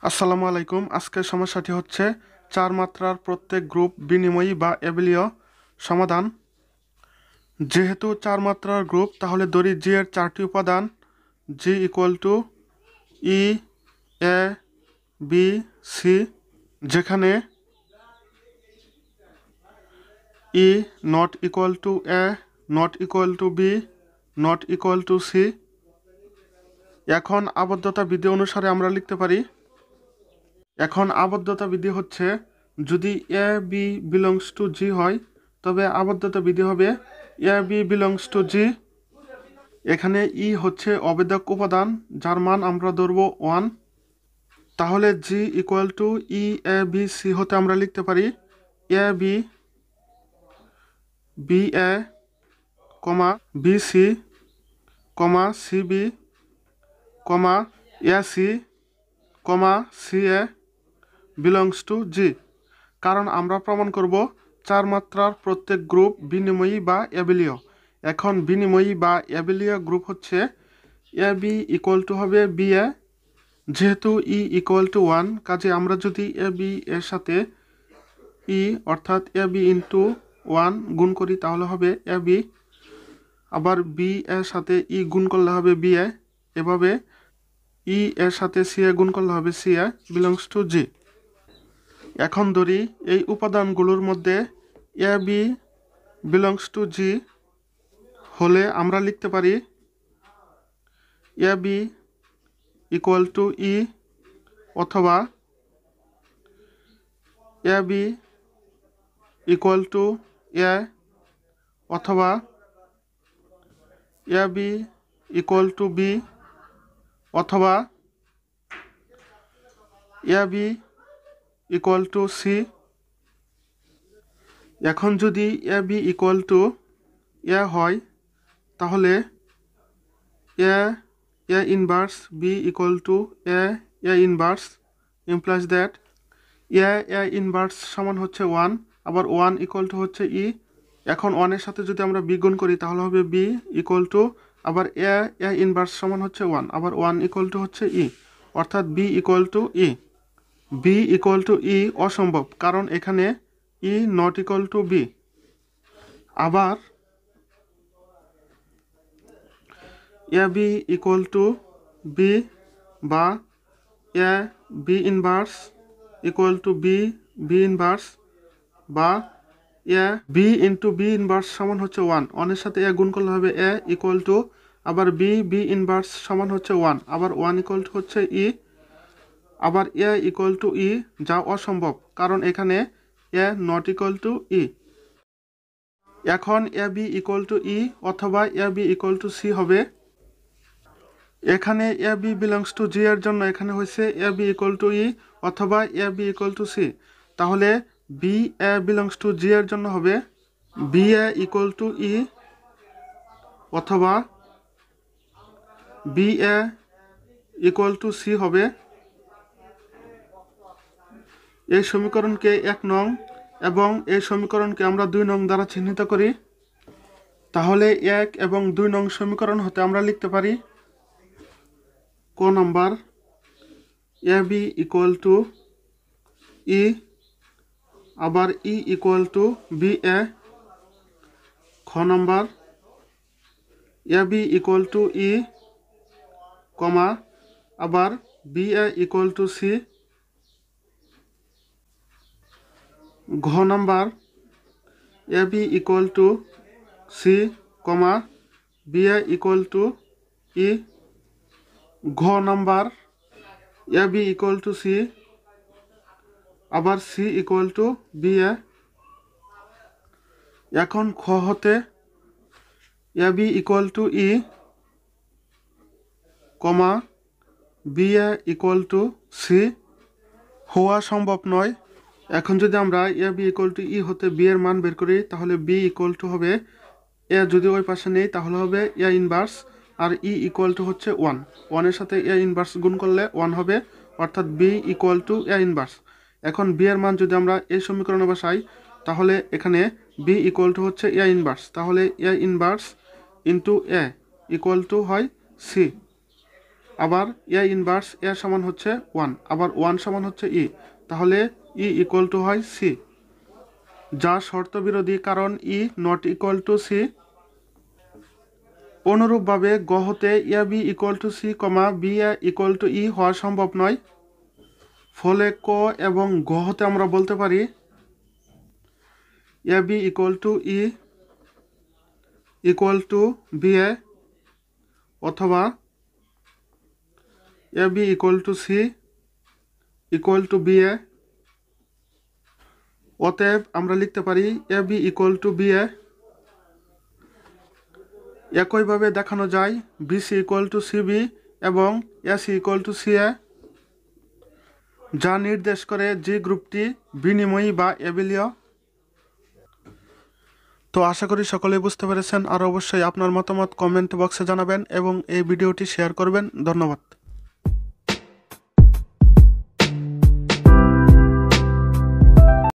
আসসালামু আলাইকুম। আজকের সমস্যাটি হচ্ছে চার মাত্রার প্রত্যেক গ্রুপ বিনিময়ী বা অ্যাবিলীয় সমাধান। যেহেতু চার মাত্রার গ্রুপ, তাহলে ধরি জি এর চারটি উপাদান G equal to E, A, B, C, যেখানে E not equal to A, not equal to B, not equal to C. এখন আবদ্ধতা বিধি অনুসারে আমরা লিখতে পারি। এখন আবদ্ধতা বিধি হচ্ছে, যদি এ বি বিলংস টু জি হয়, তবে আবদ্ধতা বিধি হবে এ বি বিলংস টু জি। এখানে ই হচ্ছে অবেদক উপাদান, যার মান আমরা ধরব 1। তাহলে G equal to E A B C হতে আমরা লিখতে পারি A B, B A, comma B C, comma C B, comma A C, comma C A belongs to G. কারণ আমরা প্রমাণ করব চার মাত্রার প্রত্যেক গ্রুপ বিনিময়ী বা অ্যাবিলীয়। এখন বিনিময়ী বা অ্যাবিলীয় গ্রুপ হচ্ছে এ বি ইকুয়াল টু হবে বি এ। যেহেতু ই ইকুয়াল টু 1, কাজে আমরা যদি এ বি এর সাথে ই অর্থাৎ এ বি ইন্টু 1 গুণ করি, তাহলে হবে এ বি। আবার বি এর সাথে ই গুণ করলে হবে বি এ। এভাবে ই এর সাথে সি এ গুণ করলে হবে C A belongs to G. এখন ধরি এই উপাদানগুলোর মধ্যে A B belongs to G হলে আমরা লিখতে পারি A B equal to E, অথবা A B equal to A, অথবা A B equal to B, অথবা A B equal to C. এখন যদি A B equal to A হয়, তাহলে A inverse B equal to A inverse implies that A inverse সমান হচ্ছে 1, আবার 1 equal to হচ্ছে ই। এখন 1 এর সাথে যদি আমরা বি গুণ করি, তাহলে হবে বি ইকুয়াল টু আবার এ ইনভার্স সমান হচ্ছে 1, আবার 1 ইকুয়াল টু হচ্ছে ই, অর্থাৎ B equal to E. B equal to E অসম্ভব, কারণ এখানে E not equal to B. আবার A B equal to B বা A B inverse equal to B inverse, বা A B into B inverse সমান হচ্ছে 1। 1 এর সাথে এ গুণ করলে হবে এ ইকুয়াল টু আবার বি ইনভার্স সমান হচ্ছে 1, আবার 1 ইকুয়াল টু হচ্ছে ই, আবার এ ইকুয়াল টু ই, যা অসম্ভব কারণ এখানে A not equal to E. এখন A B equal to E অথবা A B equal to C হবে। এখানে A B belongs to G এর জন্য এখানে হয়েছে A B equal to E অথবা A B equal to C. তাহলে B A belongs to G এর জন্য হবে B A equal to E অথবা B A equal to C হবে। এই সমীকরণকে 1 নং এবং এই সমীকরণকে আমরা 2 নং দ্বারা চিহ্নিত করি। তাহলে 1 এবং 2 নং সমীকরণ হতে আমরা লিখতে পারি ক number A B equal to E, আবার E equal to B A. খ number A B equal to E, comma আবার B A equal to C. ঘ number A B equal to C, comma B A equal to E. ঘ number A B equal to C, আবার C equal to B A. এখন খ হতে A B equal to E, comma B A equal to C হওয়া সম্ভব নয়। এখন যদি আমরা এ বি ইকুয়াল টু ই হতে বি এর মান বের করি, তাহলে বি ইকুয়াল টু হবে এ যদি ওই পাশে নেই, তাহলে হবে এ ইনভার্স, আর ই ইকুয়াল টু হচ্ছে 1। 1 এর সাথে এ ইনভার্স গুণ করলে 1 হবে, অর্থাৎ B equal to A inverse. এখন বি এর মান যদি আমরা এই সমীকরণে বসাই, তাহলে এখানে বি ইকুয়াল টু হচ্ছে এ ইনভার্স, তাহলে A inverse into A equal to হয় সি। আবার এ ইনভার্স এ সমান হচ্ছে 1, আবার 1 সমান হচ্ছে ই, তাহলে ই ইকুয়াল টু হয় সি, যা শর্ত বিরোধী কারণ E not equal to C. অনুরূপভাবে গ হতে A B equal to C comma B A equal to E হওয়া সম্ভব নয়। ফলে ক এবং গ হতে আমরা বলতে পারি A B equal to E equal to B A, অথবা A B equal to C equal to B A. অতএব আমরা লিখতে পারি A B equal to B A. একইভাবে দেখানো যায় বিসি ইকুয়াল টু সিবি এবং এসি ইকুয়াল টু সিএ, যা নির্দেশ করে যে গ্রুপটি বিনিময়ী বা অ্যাবেলীয়। তো আশা করি সকলেই বুঝতে পেরেছেন, আর অবশ্যই আপনার মতামত কমেন্ট বক্সে জানাবেন এবং এই ভিডিওটি শেয়ার করবেন। ধন্যবাদ।